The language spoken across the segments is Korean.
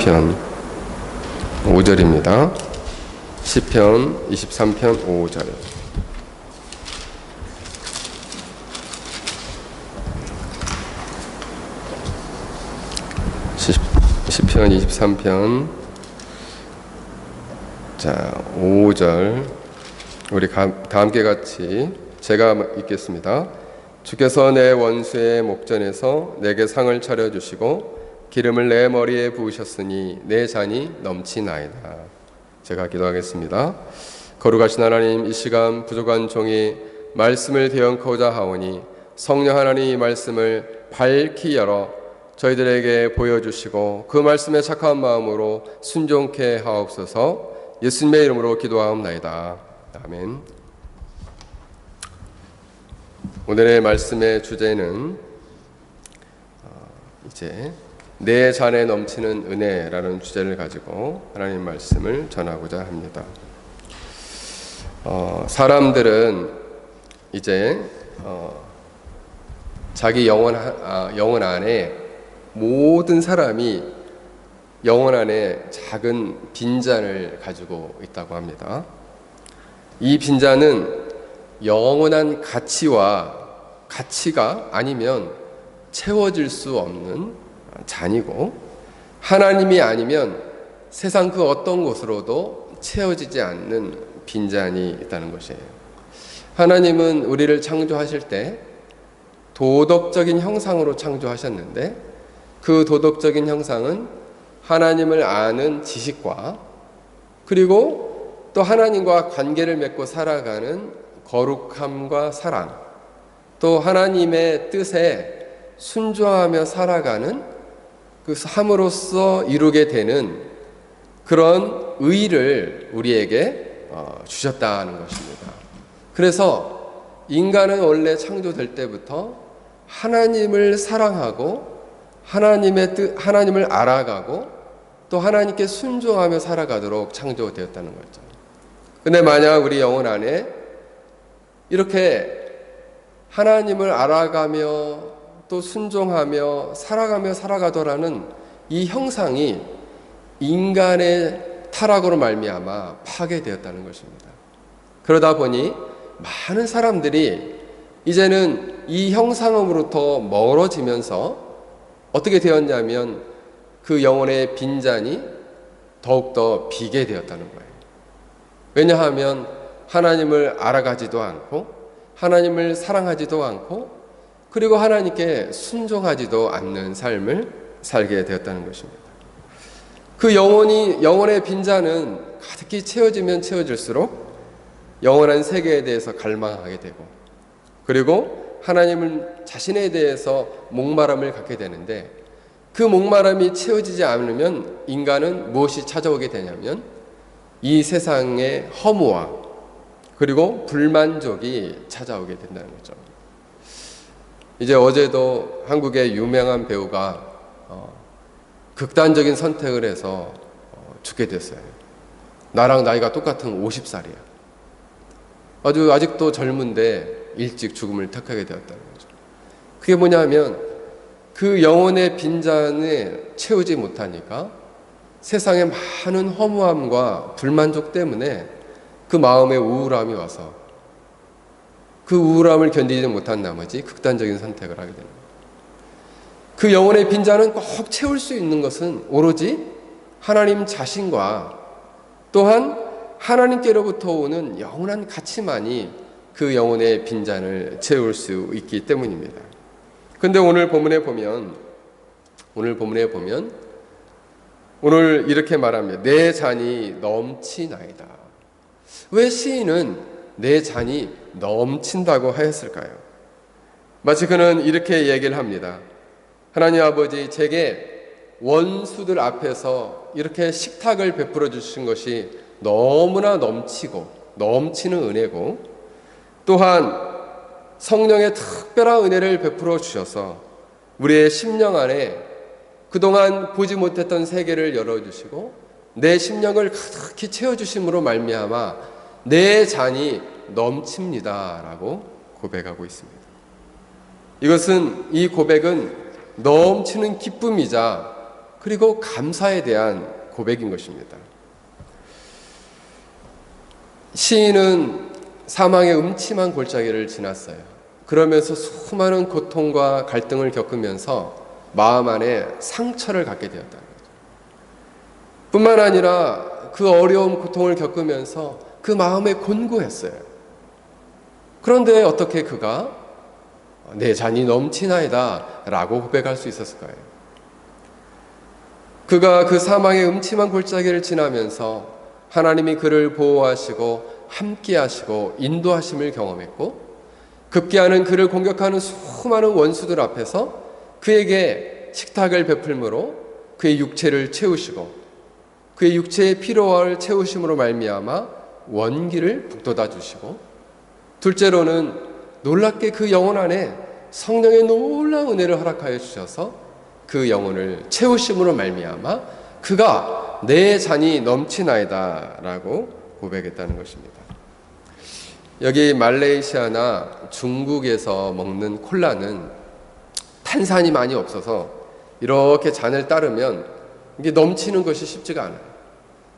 23편 5절입니다. 시편 23편 5절. 시편 23편 5절 우리 다 함께 같이 제가 읽겠습니다. 주께서 내 원수의 목전에서 내게 상을 차려주시고 기름을 내 머리에 부으셨으니 내 잔이 넘치나이다. 제가 기도하겠습니다. 거룩하신 하나님, 이 시간 부족한 종이 말씀을 대언코자 하오니 성령 하나님 이 말씀을 밝히 열어 저희들에게 보여주시고 그 말씀에 착한 마음으로 순종케 하옵소서. 예수님의 이름으로 기도하옵나이다. 아멘. 오늘의 말씀의 주제는 이제 내 잔에 넘치는 은혜라는 주제를 가지고 하나님 말씀을 전하고자 합니다. 사람들은 이제 자기 영혼 안에 모든 사람이 영혼 안에 작은 빈잔을 가지고 있다고 합니다. 이 빈잔은 영원한 가치가 아니면 채워질 수 없는 잔이고, 하나님이 아니면 세상 그 어떤 곳으로도 채워지지 않는 빈잔이 있다는 것이에요. 하나님은 우리를 창조하실 때 도덕적인 형상으로 창조하셨는데, 그 도덕적인 형상은 하나님을 아는 지식과 그리고 또 하나님과 관계를 맺고 살아가는 거룩함과 사랑, 또 하나님의 뜻에 순종하며 살아가는 그 함으로써 이루게 되는 그런 의를 우리에게 주셨다는 것입니다. 그래서 인간은 원래 창조될 때부터 하나님을 사랑하고 하나님을 알아가고 또 하나님께 순종하며 살아가도록 창조되었다는 거죠. 근데 만약 우리 영혼 안에 이렇게 하나님을 알아가며 또 순종하며 살아가더라는 이 형상이 인간의 타락으로 말미암아 파괴되었다는 것입니다. 그러다 보니 많은 사람들이 이제는 이 형상으로부터 멀어지면서 어떻게 되었냐면 그 영혼의 빈잔이 더욱더 비게 되었다는 거예요. 왜냐하면 하나님을 알아가지도 않고 하나님을 사랑하지도 않고 그리고 하나님께 순종하지도 않는 삶을 살게 되었다는 것입니다. 그 영혼의 빈잔은 가득히 채워지면 채워질수록 영원한 세계에 대해서 갈망하게 되고 그리고 하나님을 자신에 대해서 목마름을 갖게 되는데, 그 목마름이 채워지지 않으면 인간은 무엇이 찾아오게 되냐면 이 세상의 허무와 그리고 불만족이 찾아오게 된다는 거죠. 이제 어제도 한국의 유명한 배우가 극단적인 선택을 해서 죽게 됐어요. 나랑 나이가 똑같은 50살이야. 아직도 젊은데 일찍 죽음을 택하게 되었다는 거죠. 그게 뭐냐면 그 영혼의 빈잔에 채우지 못하니까 세상의 많은 허무함과 불만족 때문에 그 마음에 우울함이 와서 그 우울함을 견디지 못한 나머지 극단적인 선택을 하게 됩니다. 그 영혼의 빈잔은 꼭 채울 수 있는 것은 오로지 하나님 자신과 또한 하나님께로부터 오는 영원한 가치만이 그 영혼의 빈잔을 채울 수 있기 때문입니다. 그런데 오늘 본문에 보면 오늘 이렇게 말합니다. 내 잔이 넘치나이다. 왜 시인은 내 잔이 넘친다고 하였을까요? 마치 그는 이렇게 얘기를 합니다. 하나님 아버지, 제게 원수들 앞에서 이렇게 식탁을 베풀어 주신 것이 너무나 넘치고 넘치는 은혜고, 또한 성령의 특별한 은혜를 베풀어 주셔서 우리의 심령 안에 그동안 보지 못했던 세계를 열어주시고 내 심령을 가득히 채워주심으로 말미암아 내 잔이 넘칩니다 라고 고백하고 있습니다. 이 고백은 넘치는 기쁨이자 그리고 감사에 대한 고백인 것입니다. 시인은 사망의 음침한 골짜기를 지났어요. 그러면서 수많은 고통과 갈등을 겪으면서 마음 안에 상처를 갖게 되었다는 거죠. 뿐만 아니라 그 어려운 고통을 겪으면서 그 마음에 곤고했어요. 그런데 어떻게 그가 내 잔이 넘치나이다 라고 고백할 수 있었을까요? 그가 그 사망의 음침한 골짜기를 지나면서 하나님이 그를 보호하시고 함께하시고 인도하심을 경험했고, 급기야는 그를 공격하는 수많은 원수들 앞에서 그에게 식탁을 베풀므로 그의 육체를 채우시고, 그의 육체의 피로를 채우심으로 말미암아 원기를 북돋아 주시고, 둘째로는 놀랍게 그 영혼 안에 성령의 놀라운 은혜를 허락하여 주셔서 그 영혼을 채우심으로 말미암아 그가 내 잔이 넘치나이다 라고 고백했다는 것입니다. 여기 말레이시아나 중국에서 먹는 콜라는 탄산이 많이 없어서 이렇게 잔을 따르면 이게 넘치는 것이 쉽지가 않아요.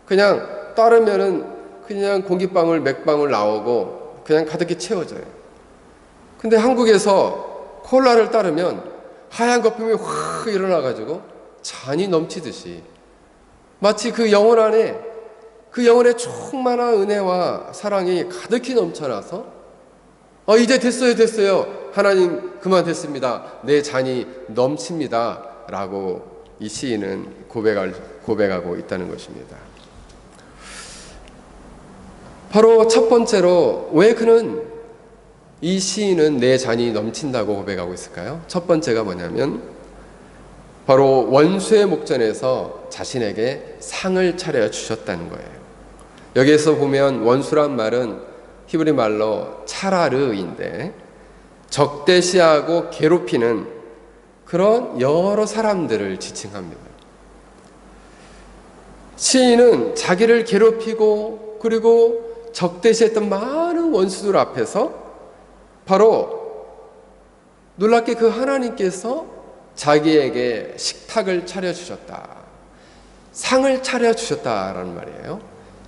그냥 따르면은 그냥 공기방울 몇 방울 나오고 그냥 가득히 채워져요. 근데 한국에서 콜라를 따르면 하얀 거품이 확 일어나가지고 잔이 넘치듯이 마치 그 영혼 안에 그 영혼의 충만한 은혜와 사랑이 가득히 넘쳐나서 이제 됐어요. 하나님 그만 됐습니다. 내 잔이 넘칩니다. 라고 이 시인은 고백하고 있다는 것입니다. 바로 첫 번째로 왜 그는 이 시인은 내 잔이 넘친다고 고백하고 있을까요? 첫 번째가 뭐냐면 바로 원수의 목전에서 자신에게 상을 차려주셨다는 거예요. 여기에서 보면 원수란 말은 히브리 말로 차라르인데 적대시하고 괴롭히는 그런 여러 사람들을 지칭합니다. 시인은 자기를 괴롭히고 그리고 적대시했던 많은 원수들 앞에서 바로 놀랍게 그 하나님께서 자기에게 식탁을 차려주셨다, 상을 차려주셨다라는 말이에요.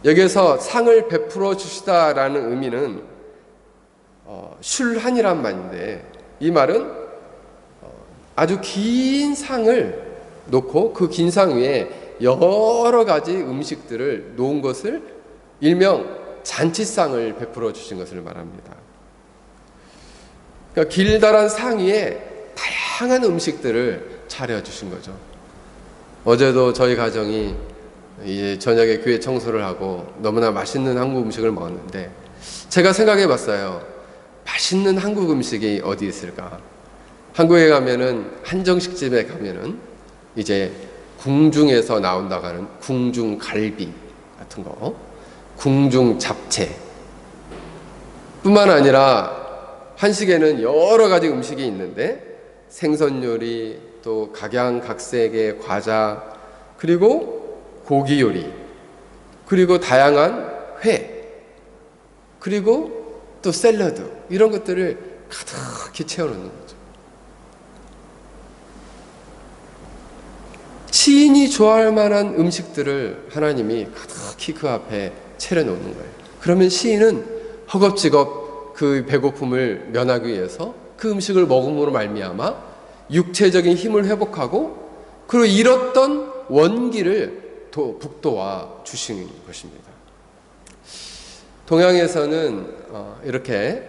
여기서 상을 베풀어 주시다라는 의미는 슐한이란 말인데, 이 말은 아주 긴 상을 놓고 그 긴 상 위에 여러 가지 음식들을 놓은 것을 일명 잔치상을 베풀어 주신 것을 말합니다. 그러니까 길다란 상 위에 다양한 음식들을 차려주신 거죠. 어제도 저희 가정이 이제 저녁에 교회 청소를 하고 너무나 맛있는 한국 음식을 먹었는데, 제가 생각해 봤어요. 맛있는 한국 음식이 어디 있을까? 한국에 가면은 한정식집에 가면은 이제 궁중에서 나온다고 하는 궁중 갈비 같은 거, 궁중 잡채 뿐만 아니라 한식에는 여러 가지 음식이 있는데 생선 요리, 또 각양각색의 과자, 그리고 고기 요리, 그리고 다양한 회, 그리고 또 샐러드, 이런 것들을 가득히 채워놓는 거죠. 시인이 좋아할 만한 음식들을 하나님이 가득히 그 앞에 차려놓는 거예요. 그러면 시인은 허겁지겁 그 배고픔을 면하기 위해서 그 음식을 먹음으로 말미암아 육체적인 힘을 회복하고 그리고 잃었던 원기를 북돋아 주시는 것입니다. 동양에서는 이렇게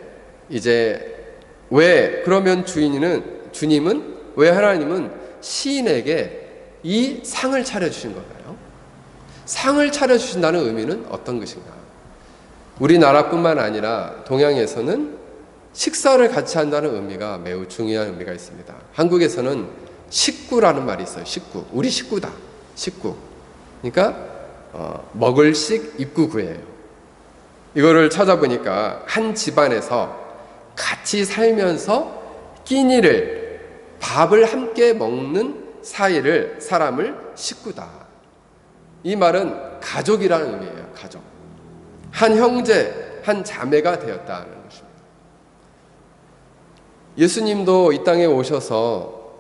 이제 왜 그러면 주님은 왜 하나님은 시인에게 이 상을 차려주신 건가요? 상을 차려주신다는 의미는 어떤 것인가? 우리나라뿐만 아니라 동양에서는 식사를 같이 한다는 의미가 매우 중요한 의미가 있습니다. 한국에서는 식구라는 말이 있어요. 식구, 우리 식구다, 식구. 그러니까 먹을 식 입구 구예요. 이거를 찾아보니까 한 집안에서 같이 살면서 끼니를, 밥을 함께 먹는 사람을 식구다. 이 말은 가족이라는 의미예요. 가족. 한 형제, 한 자매가 되었다는 것입니다. 예수님도 이 땅에 오셔서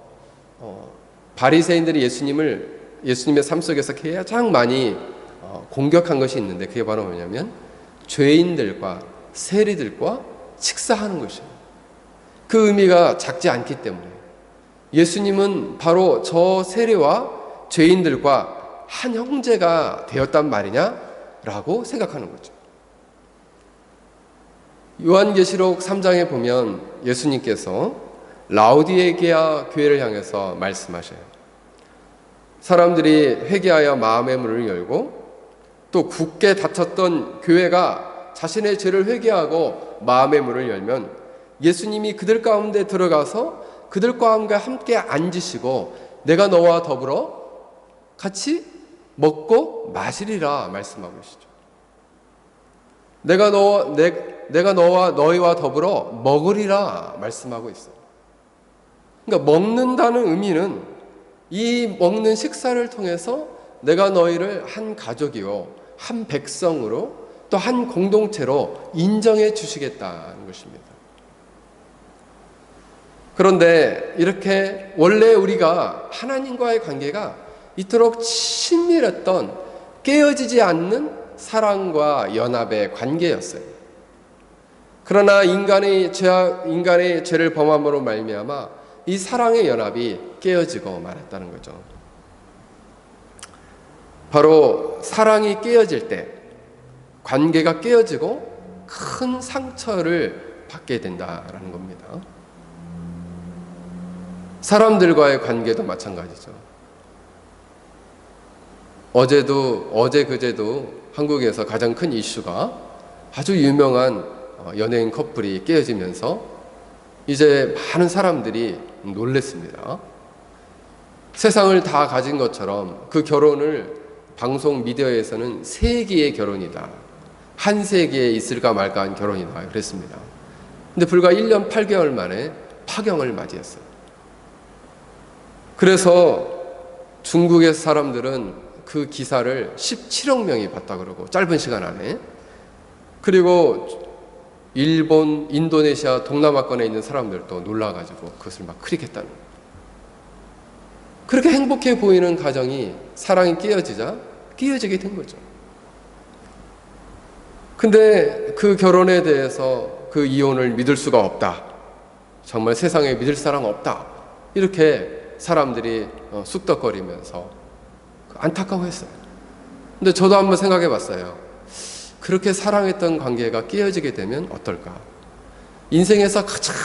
바리새인들이 예수님을 예수님의 삶 속에서 가장 많이 공격한 것이 있는데, 그게 바로 뭐냐면 죄인들과 세리들과 식사하는 것입니다. 그 의미가 작지 않기 때문에 예수님은 바로 저 세리와 죄인들과 한 형제가 되었단 말이냐? 라고 생각하는 거죠. 요한계시록 3장에 보면 예수님께서 라오디게아 교회를 향해서 말씀하셔요. 사람들이 회개하여 마음의 문을 열고, 또 굳게 닫혔던 교회가 자신의 죄를 회개하고 마음의 문을 열면 예수님이 그들 가운데 들어가서 그들과 함께 앉으시고 내가 너와 더불어 같이 먹고 마시리라 말씀하고 계시죠. 내가 너와 너희와 더불어 먹으리라 말씀하고 있어요. 그러니까 먹는다는 의미는 이 먹는 식사를 통해서 내가 너희를 한 가족이요, 한 백성으로, 또 한 공동체로 인정해 주시겠다는 것입니다. 그런데 이렇게 원래 우리가 하나님과의 관계가 이토록 친밀했던, 깨어지지 않는 사랑과 연합의 관계였어요. 그러나 인간의 죄를 범함으로 말미암아 이 사랑의 연합이 깨어지고 말았다는 거죠. 바로 사랑이 깨어질 때, 관계가 깨어지고 큰 상처를 받게 된다라는 겁니다. 사람들과의 관계도 마찬가지죠. 그제도 한국에서 가장 큰 이슈가 아주 유명한 연예인 커플이 깨어지면서 이제 많은 사람들이 놀랬습니다. 세상을 다 가진 것처럼 그 결혼을 방송 미디어에서는 세기의 결혼이다, 한 세기에 있을까 말까 한 결혼이다 그랬습니다. 근데 불과 1년 8개월 만에 파경을 맞이했어요. 그래서 중국의 사람들은 그 기사를 17억 명이 봤다 그러고, 짧은 시간 안에. 그리고 일본, 인도네시아, 동남아권에 있는 사람들도 놀라가지고 그것을 막 클릭했다는 거예요. 그렇게 행복해 보이는 가정이 사랑이 깨어지게 된 거죠. 근데 그 결혼에 대해서 그 이혼을 믿을 수가 없다, 정말 세상에 믿을 사람 없다, 이렇게 사람들이 쑥덕거리면서 안타까워했어요. 근데 저도 한번 생각해 봤어요. 그렇게 사랑했던 관계가 깨어지게 되면 어떨까? 인생에서 가장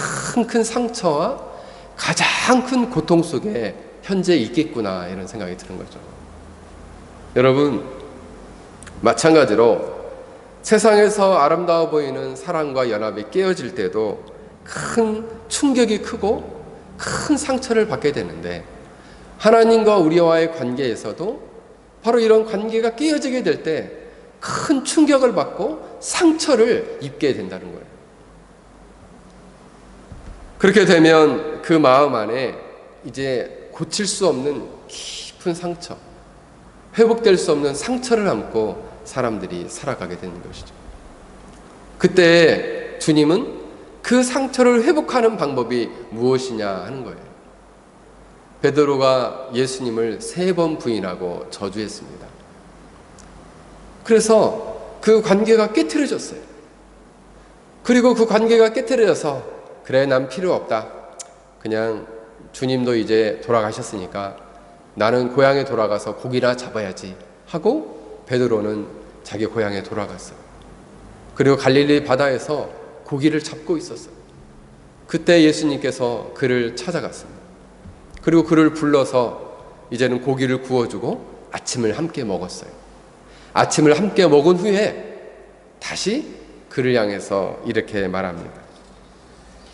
큰 상처와 가장 큰 고통 속에 현재 있겠구나, 이런 생각이 드는 거죠. 여러분, 마찬가지로 세상에서 아름다워 보이는 사랑과 연합이 깨어질 때도 큰 충격이 크고 큰 상처를 받게 되는데, 하나님과 우리와의 관계에서도 바로 이런 관계가 깨어지게 될 때 큰 충격을 받고 상처를 입게 된다는 거예요. 그렇게 되면 그 마음 안에 이제 고칠 수 없는 깊은 상처, 회복될 수 없는 상처를 안고 사람들이 살아가게 되는 것이죠. 그때 주님은 그 상처를 회복하는 방법이 무엇이냐 하는 거예요. 베드로가 예수님을 3번 부인하고 저주했습니다. 그래서 그 관계가 깨트려졌어요. 그리고 그 관계가 깨트려져서, 그래, 난 필요 없다, 그냥 주님도 이제 돌아가셨으니까 나는 고향에 돌아가서 고기나 잡아야지 하고 베드로는 자기 고향에 돌아갔어요. 그리고 갈릴리 바다에서 고기를 잡고 있었어요. 그때 예수님께서 그를 찾아갔습니다. 그리고 그를 불러서 이제는 고기를 구워주고 아침을 함께 먹었어요. 아침을 함께 먹은 후에 다시 그를 향해서 이렇게 말합니다.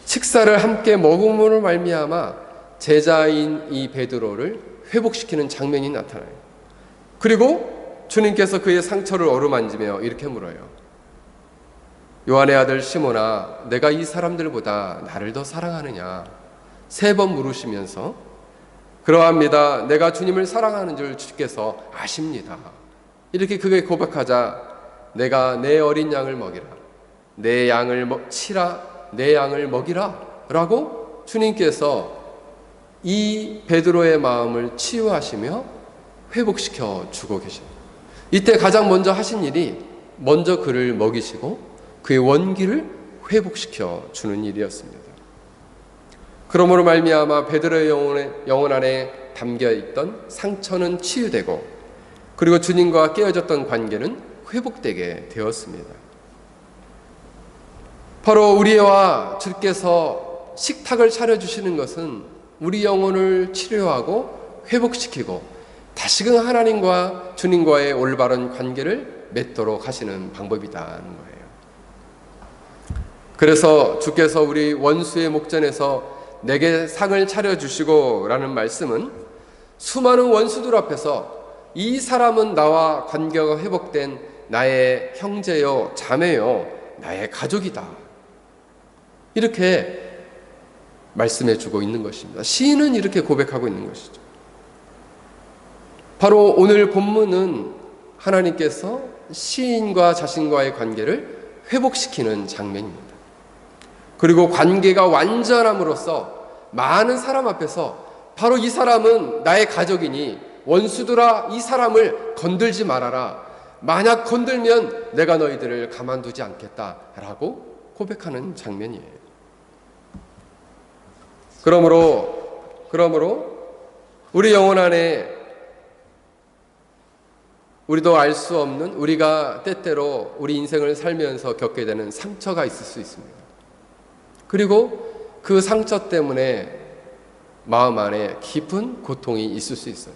식사를 함께 먹음으로 말미암아 제자인 이 베드로를 회복시키는 장면이 나타나요. 그리고 주님께서 그의 상처를 어루만지며 이렇게 물어요. 요한의 아들 시몬아, 내가 이 사람들보다 나를 더 사랑하느냐? 3번 물으시면서, 그러합니다, 내가 주님을 사랑하는 줄 주께서 아십니다. 이렇게 그게 고백하자, 내가 내 어린 양을 먹이라, 내 양을 치라, 내 양을 먹이라 라고 주님께서 이 베드로의 마음을 치유하시며 회복시켜 주고 계십니다. 이때 가장 먼저 하신 일이 먼저 그를 먹이시고 그의 원기를 회복시켜 주는 일이었습니다. 그러므로 말미암아 베드로의 영혼 안에 담겨 있던 상처는 치유되고 그리고 주님과 깨어졌던 관계는 회복되게 되었습니다. 바로 우리와 주께서 식탁을 차려주시는 것은 우리 영혼을 치료하고 회복시키고 다시금 하나님과 주님과의 올바른 관계를 맺도록 하시는 방법이라는 거예요. 그래서 주께서 우리 원수의 목전에서 내게 상을 차려주시고 라는 말씀은 수많은 원수들 앞에서 이 사람은 나와 관계가 회복된 나의 형제요 자매요 나의 가족이다, 이렇게 말씀해 주고 있는 것입니다. 시인은 이렇게 고백하고 있는 것이죠. 바로 오늘 본문은 하나님께서 시인과 자신과의 관계를 회복시키는 장면입니다. 그리고 관계가 완전함으로써 많은 사람 앞에서 바로 이 사람은 나의 가족이니 원수들아 이 사람을 건들지 말아라, 만약 건들면 내가 너희들을 가만두지 않겠다라고 고백하는 장면이에요. 그러므로 우리 영혼 안에 우리도 알 수 없는, 우리가 때때로 우리 인생을 살면서 겪게 되는 상처가 있을 수 있습니다. 그리고 그 상처 때문에 마음 안에 깊은 고통이 있을 수 있어요.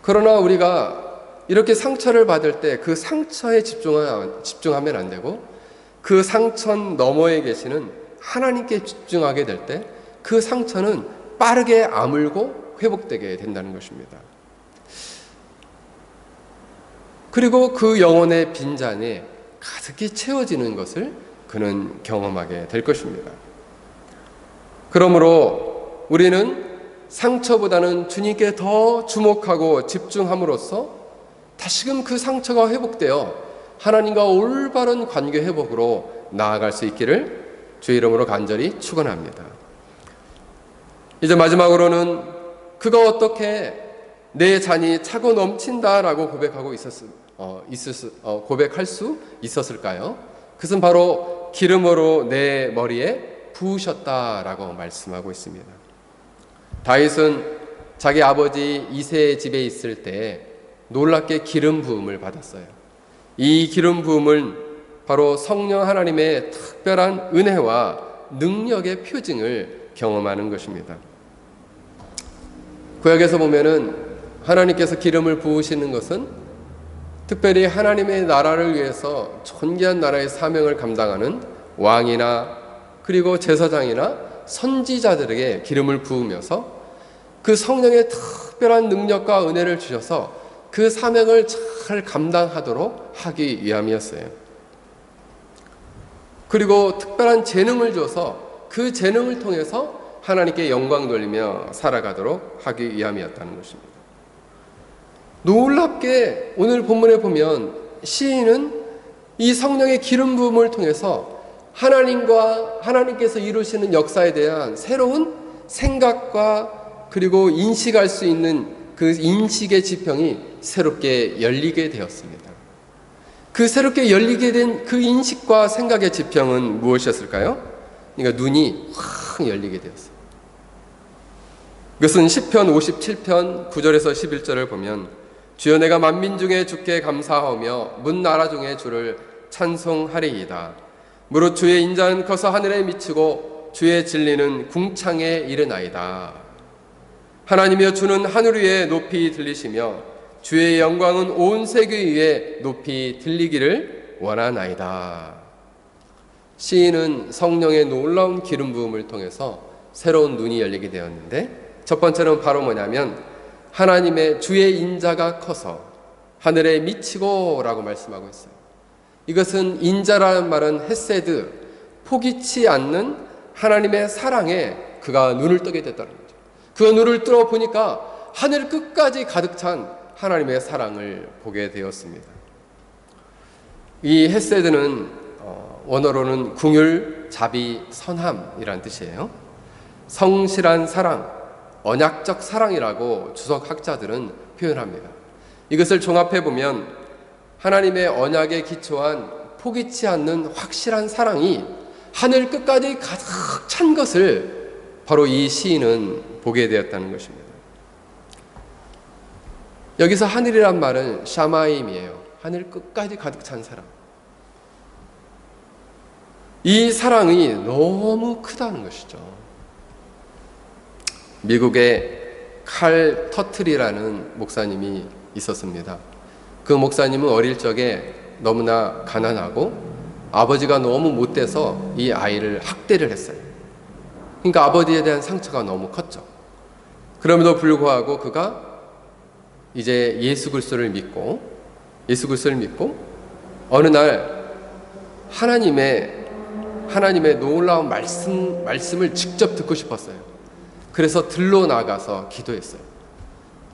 그러나 우리가 이렇게 상처를 받을 때 그 상처에 집중하면 안 되고 그 상처 너머에 계시는 하나님께 집중하게 될 때 그 상처는 빠르게 아물고 회복되게 된다는 것입니다. 그리고 그 영혼의 빈잔에 가득히 채워지는 것을 그는 경험하게 될 것입니다. 그러므로 우리는 상처보다는 주님께 더 주목하고 집중함으로써 다시금 그 상처가 회복되어 하나님과 올바른 관계 회복으로 나아갈 수 있기를 주의 이름으로 간절히 축원합니다. 이제 마지막으로는 그가 어떻게 내 잔이 차고 넘친다라고 고백할 수 있었을까요? 그것은 바로 기름으로 내 머리에 부으셨다라고 말씀하고 있습니다. 다윗은 자기 아버지 이새의 집에 있을 때 놀랍게 기름 부음을 받았어요. 이 기름 부음은 바로 성령 하나님의 특별한 은혜와 능력의 표징을 경험하는 것입니다. 구약에서 보면은 하나님께서 기름을 부으시는 것은 특별히 하나님의 나라를 위해서 존귀한 나라의 사명을 감당하는 왕이나 그리고 제사장이나 선지자들에게 기름을 부으면서 그 성령의 특별한 능력과 은혜를 주셔서 그 사명을 잘 감당하도록 하기 위함이었어요. 그리고 특별한 재능을 줘서 그 재능을 통해서 하나님께 영광 돌리며 살아가도록 하기 위함이었다는 것입니다. 놀랍게 오늘 본문에 보면 시인은 이 성령의 기름 부음을 통해서 하나님께서 이루시는 역사에 대한 새로운 생각과 그리고 인식할 수 있는 그 인식의 지평이 새롭게 열리게 되었습니다. 그 새롭게 열리게 된 그 인식과 생각의 지평은 무엇이었을까요? 그러니까 눈이 확 열리게 되었어요. 그것은 시편 57편 9절에서 11절을 보면 주여 내가 만민 중에 주께 감사하며 문 나라 중에 주를 찬송하리이다. 무릇 주의 인자는 커서 하늘에 미치고 주의 진리는 궁창에 이르나이다. 하나님이여 주는 하늘 위에 높이 들리시며 주의 영광은 온 세계 위에 높이 들리기를 원하나이다. 시인은 성령의 놀라운 기름 부음을 통해서 새로운 눈이 열리게 되었는데 첫 번째는 바로 뭐냐면 하나님의 주의 인자가 커서 하늘에 미치고 라고 말씀하고 있어요. 이것은 인자라는 말은 헤세드, 포기치 않는 하나님의 사랑에 그가 눈을 뜨게 됐다는 거죠. 그가 눈을 뜨어 보니까 하늘 끝까지 가득 찬 하나님의 사랑을 보게 되었습니다. 이 헤세드는 원어로는 궁율, 자비, 선함이라는 뜻이에요. 성실한 사랑, 언약적 사랑이라고 주석학자들은 표현합니다. 이것을 종합해 보면 하나님의 언약에 기초한 포기치 않는 확실한 사랑이 하늘 끝까지 가득 찬 것을 바로 이 시인은 보게 되었다는 것입니다. 여기서 하늘이란 말은 샤마임이에요. 하늘 끝까지 가득 찬 사랑. 이 사랑이 너무 크다는 것이죠. 미국에 칼 터틀이라는 목사님이 있었습니다. 그 목사님은 어릴 적에 너무나 가난하고 아버지가 너무 못돼서 이 아이를 학대를 했어요. 그러니까 아버지에 대한 상처가 너무 컸죠. 그럼에도 불구하고 그가 이제 예수 그리스도를 믿고 어느 날 하나님의 놀라운 말씀을 직접 듣고 싶었어요. 그래서 들로 나가서 기도했어요.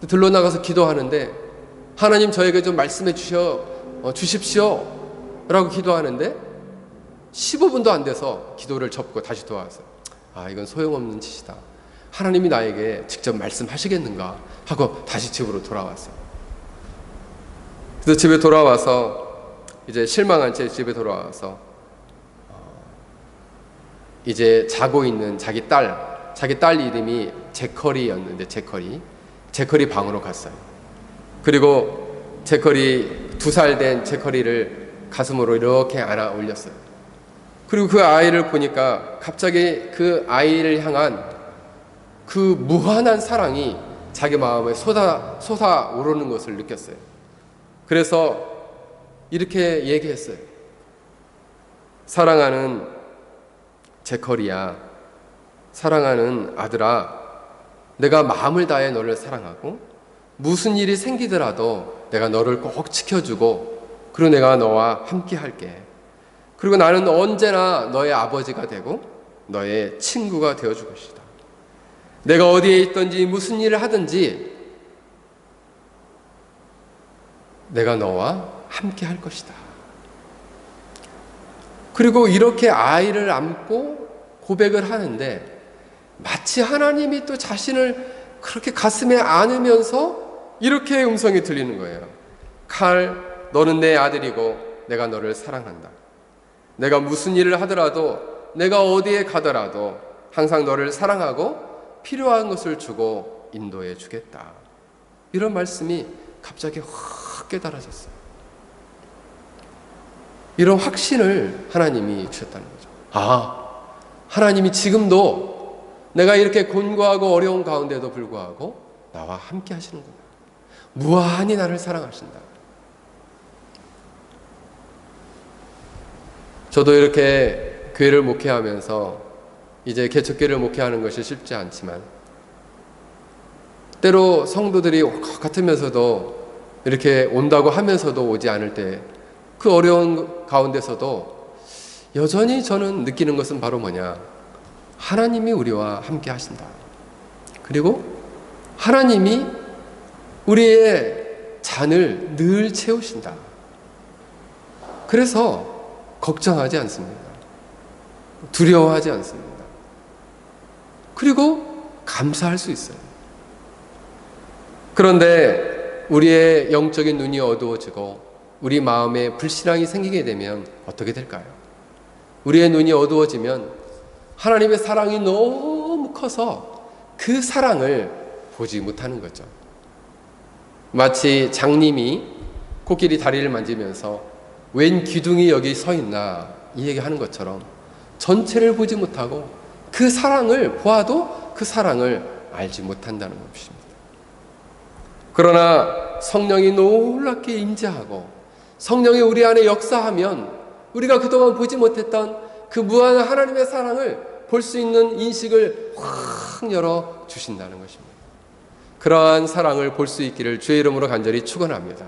들로 나가서 기도하는데 하나님 저에게 좀 말씀해 주십시오 라고 기도하는데 15분도 안 돼서 기도를 접고 다시 돌아왔어요. 이건 소용없는 짓이다. 하나님이 나에게 직접 말씀하시겠는가 하고 다시 집으로 돌아왔어요. 그래서 집에 돌아와서 이제 실망한 채 집에 돌아와서 이제 자고 있는 자기 딸 이름이 제커리였는데 제커리 방으로 갔어요. 그리고 2살 된 제커리를 가슴으로 이렇게 안아 올렸어요. 그리고 그 아이를 보니까 갑자기 그 아이를 향한 그 무한한 사랑이 자기 마음에 솟아오르는 것을 느꼈어요. 그래서 이렇게 얘기했어요. 사랑하는 제커리야, 사랑하는 아들아, 내가 마음을 다해 너를 사랑하고 무슨 일이 생기더라도 내가 너를 꼭 지켜주고 그리고 내가 너와 함께 할게. 그리고 나는 언제나 너의 아버지가 되고 너의 친구가 되어줄 것이다. 내가 어디에 있든지 무슨 일을 하든지 내가 너와 함께 할 것이다. 그리고 이렇게 아이를 안고 고백을 하는데 마치 하나님이 또 자신을 그렇게 가슴에 안으면서 이렇게 음성이 들리는 거예요. 칼, 너는 내 아들이고 내가 너를 사랑한다. 내가 무슨 일을 하더라도 내가 어디에 가더라도 항상 너를 사랑하고 필요한 것을 주고 인도해 주겠다. 이런 말씀이 갑자기 확 깨달아졌어요. 이런 확신을 하나님이 주셨다는 거죠. 하나님이 지금도 내가 이렇게 곤고하고 어려운 가운데도 불구하고 나와 함께 하시는구나. 무한히 나를 사랑하신다. 저도 이렇게 교회를 목회하면서 이제 개척교회를 목회하는 것이 쉽지 않지만 때로 성도들이 같으면서도 이렇게 온다고 하면서도 오지 않을 때 그 어려운 가운데서도 여전히 저는 느끼는 것은 바로 뭐냐? 하나님이 우리와 함께 하신다. 그리고 하나님이 우리의 잔을 늘 채우신다. 그래서 걱정하지 않습니다. 두려워하지 않습니다. 그리고 감사할 수 있어요. 그런데 우리의 영적인 눈이 어두워지고 우리 마음에 불신앙이 생기게 되면 어떻게 될까요? 우리의 눈이 어두워지면 하나님의 사랑이 너무 커서 그 사랑을 보지 못하는 거죠. 마치 장님이 코끼리 다리를 만지면서 웬 기둥이 여기 서 있나 이 얘기하는 것처럼 전체를 보지 못하고 그 사랑을 보아도 그 사랑을 알지 못한다는 것입니다. 그러나 성령이 놀랍게 임재하고 성령이 우리 안에 역사하면 우리가 그동안 보지 못했던 그 무한한 하나님의 사랑을 볼 수 있는 인식을 확 열어 주신다는 것입니다. 그러한 사랑을 볼 수 있기를 주의 이름으로 간절히 축원합니다.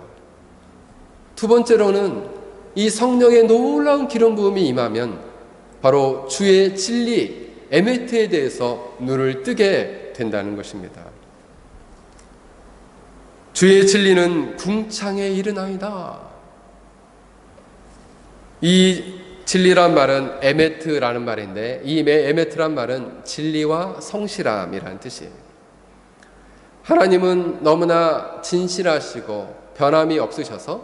두 번째로는 이 성령의 놀라운 기름 부음이 임하면 바로 주의 진리, 에메트에 대해서 눈을 뜨게 된다는 것입니다. 주의 진리는 궁창에 이르나이다. 이 진리란 말은 에메트라는 말인데 이 에메트란 말은 진리와 성실함이라는 뜻이에요. 하나님은 너무나 진실하시고 변함이 없으셔서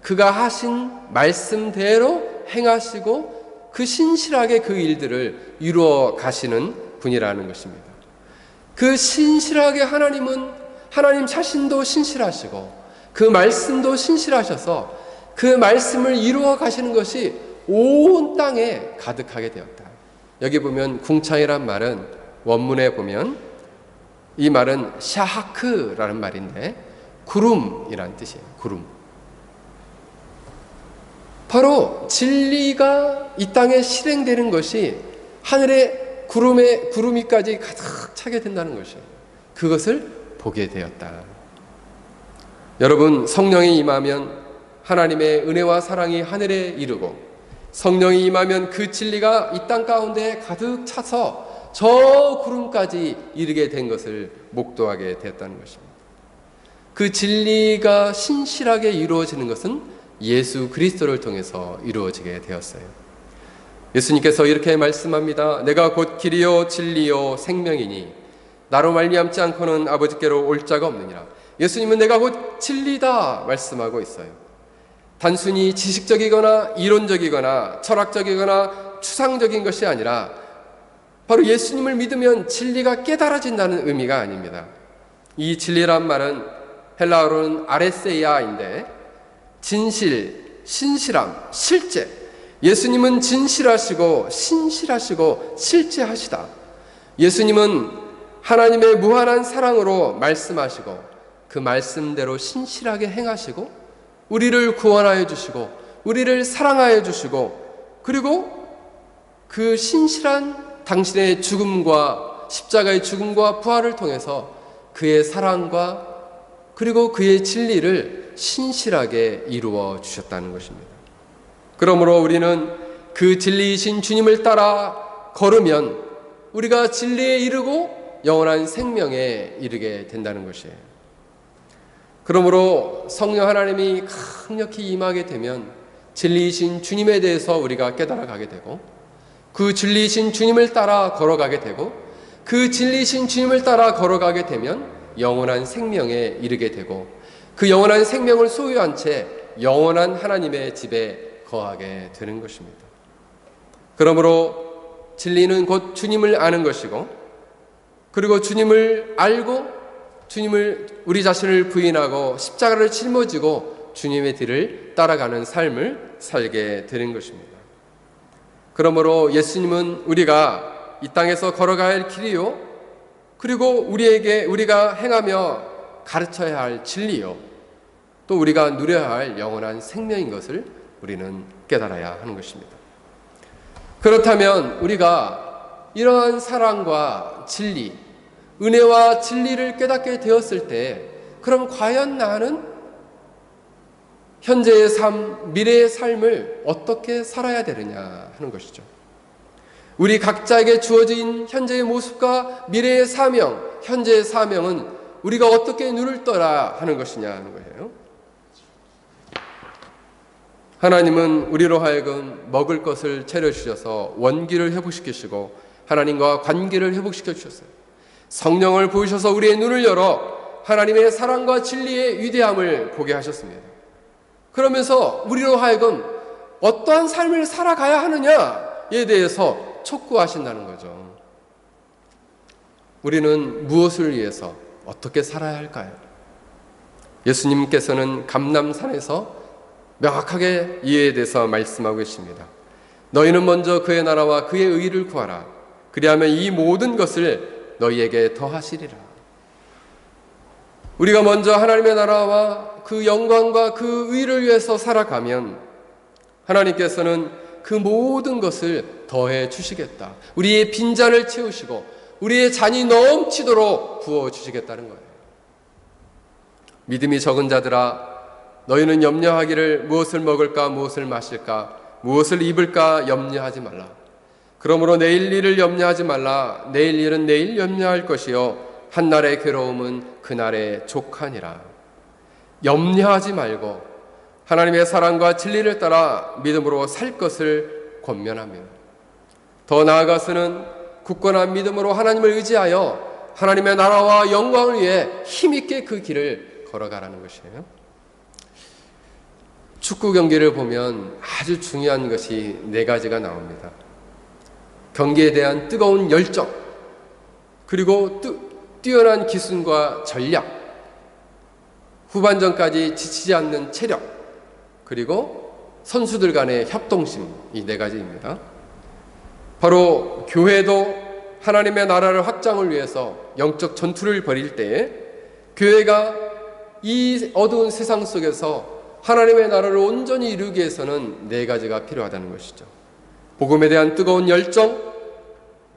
그가 하신 말씀대로 행하시고 그 신실하게 그 일들을 이루어 가시는 분이라는 것입니다. 그 신실하게 하나님 자신도 신실하시고 그 말씀도 신실하셔서 그 말씀을 이루어 가시는 것이 온 땅에 가득하게 되었다. 여기 보면 궁창이란 말은 원문에 보면 이 말은 샤하크라는 말인데 구름이라는 뜻이에요. 구름. 바로 진리가 이 땅에 실행되는 것이 하늘의 구름이까지 가득 차게 된다는 것이에요. 그것을 보게 되었다. 여러분, 성령이 임하면 하나님의 은혜와 사랑이 하늘에 이르고 성령이 임하면 그 진리가 이 땅 가운데 가득 차서 저 구름까지 이르게 된 것을 목도하게 되었다는 것입니다. 그 진리가 신실하게 이루어지는 것은 예수 그리스도를 통해서 이루어지게 되었어요. 예수님께서 이렇게 말씀합니다. 내가 곧 길이요 진리요 생명이니 나로 말미암지 않고는 아버지께로 올 자가 없느니라. 예수님은 내가 곧 진리다 말씀하고 있어요. 단순히 지식적이거나 이론적이거나 철학적이거나 추상적인 것이 아니라 바로 예수님을 믿으면 진리가 깨달아진다는 의미가 아닙니다. 이 진리란 말은 헬라어로는 아레세이아인데 진실, 신실함, 실제. 예수님은 진실하시고 신실하시고 실제하시다. 예수님은 하나님의 무한한 사랑으로 말씀하시고 그 말씀대로 신실하게 행하시고 우리를 구원하여 주시고 우리를 사랑하여 주시고 그리고 그 신실한 당신의 죽음과 십자가의 죽음과 부활을 통해서 그의 사랑과 그리고 그의 진리를 신실하게 이루어 주셨다는 것입니다. 그러므로 우리는 그 진리이신 주님을 따라 걸으면 우리가 진리에 이르고 영원한 생명에 이르게 된다는 것이에요. 그러므로 성령 하나님이 강력히 임하게 되면 진리이신 주님에 대해서 우리가 깨달아가게 되고 그 진리이신 주님을 따라 걸어가게 되고 그 진리이신 주님을 따라 걸어가게 되면 영원한 생명에 이르게 되고 그 영원한 생명을 소유한 채 영원한 하나님의 집에 거하게 되는 것입니다. 그러므로 진리는 곧 주님을 아는 것이고 그리고 주님을 알고 우리 자신을 부인하고 십자가를 짊어지고 주님의 뒤를 따라가는 삶을 살게 되는 것입니다. 그러므로 예수님은 우리가 이 땅에서 걸어가야 할 길이요 그리고 우리가 행하며 가르쳐야 할 진리요 또 우리가 누려야 할 영원한 생명인 것을 우리는 깨달아야 하는 것입니다. 그렇다면 우리가 이러한 사랑과 진리, 은혜와 진리를 깨닫게 되었을 때 그럼 과연 나는 현재의 삶, 미래의 삶을 어떻게 살아야 되느냐 하는 것이죠. 우리 각자에게 주어진 현재의 모습과 미래의 사명, 현재의 사명은 우리가 어떻게 눈을 떠라 하는 것이냐 하는 거예요. 하나님은 우리로 하여금 먹을 것을 차려주셔서 원기를 회복시키시고 하나님과 관계를 회복시켜 주셨어요. 성령을 부으셔서 우리의 눈을 열어 하나님의 사랑과 진리의 위대함을 보게 하셨습니다. 그러면서 우리로 하여금 어떠한 삶을 살아가야 하느냐에 대해서 촉구하신다는 거죠. 우리는 무엇을 위해서 어떻게 살아야 할까요? 예수님께서는 감람산에서 명확하게 이에 대해서 말씀하고 계십니다. 너희는 먼저 그의 나라와 그의 의를 구하라. 그리하면 이 모든 것을 너희에게 더하시리라. 우리가 먼저 하나님의 나라와 그 영광과 그 의를 위해서 살아가면 하나님께서는 그 모든 것을 더해 주시겠다. 우리의 빈잔을 채우시고 우리의 잔이 넘치도록 부어주시겠다는 거예요. 믿음이 적은 자들아 너희는 염려하기를 무엇을 먹을까 무엇을 마실까 무엇을 입을까 염려하지 말라. 그러므로 내일 일을 염려하지 말라. 내일 일은 내일 염려할 것이요 한날의 괴로움은 그날의 족하니라. 염려하지 말고 하나님의 사랑과 진리를 따라 믿음으로 살 것을 권면하며 더 나아가서는 굳건한 믿음으로 하나님을 의지하여 하나님의 나라와 영광을 위해 힘있게 그 길을 걸어가라는 것이에요. 축구 경기를 보면 아주 중요한 것이 네 가지가 나옵니다. 경기에 대한 뜨거운 열정, 그리고 뛰어난 기술과 전략, 후반전까지 지치지 않는 체력, 그리고 선수들 간의 협동심, 이 네 가지입니다. 바로 교회도 하나님의 나라를 확장을 위해서 영적 전투를 벌일 때에 교회가 이 어두운 세상 속에서 하나님의 나라를 온전히 이루기 위해서는 네 가지가 필요하다는 것이죠. 복음에 대한 뜨거운 열정,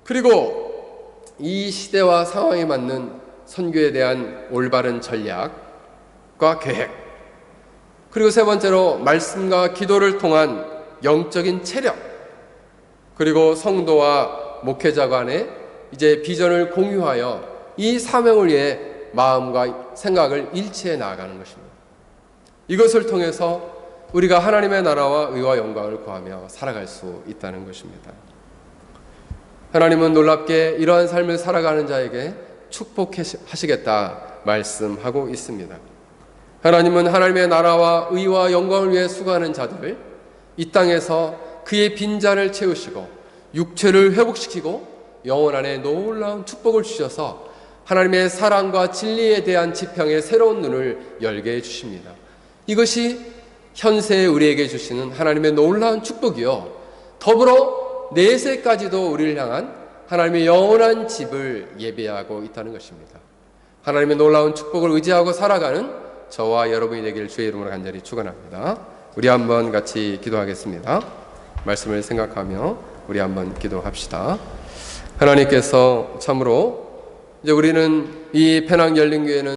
그리고 이 시대와 상황에 맞는 선교에 대한 올바른 전략과 계획, 그리고 세 번째로 말씀과 기도를 통한 영적인 체력, 그리고 성도와 목회자 간에 이제 비전을 공유하여 이 사명을 위해 마음과 생각을 일치해 나아가는 것입니다. 이것을 통해서 우리가 하나님의 나라와 의와 영광을 구하며 살아갈 수 있다는 것입니다. 하나님은 놀랍게 이러한 삶을 살아가는 자에게 축복하시겠다 말씀하고 있습니다. 하나님은 하나님의 나라와 의와 영광을 위해 수고하는 자들을 이 땅에서 그의 빈잔을 채우시고 육체를 회복시키고 영혼 안에 놀라운 축복을 주셔서 하나님의 사랑과 진리에 대한 지평의 새로운 눈을 열게 해주십니다. 이것이 현세에 우리에게 주시는 하나님의 놀라운 축복이요, 더불어 내세까지도 우리를 향한 하나님의 영원한 집을 예비하고 있다는 것입니다. 하나님의 놀라운 축복을 의지하고 살아가는 저와 여러분이 되기를 주의 이름으로 간절히 축원합니다. 우리 한번 같이 기도하겠습니다. 말씀을 생각하며 우리 한번 기도합시다. 하나님께서 참으로 이제 우리는 이 페낭 열린교회는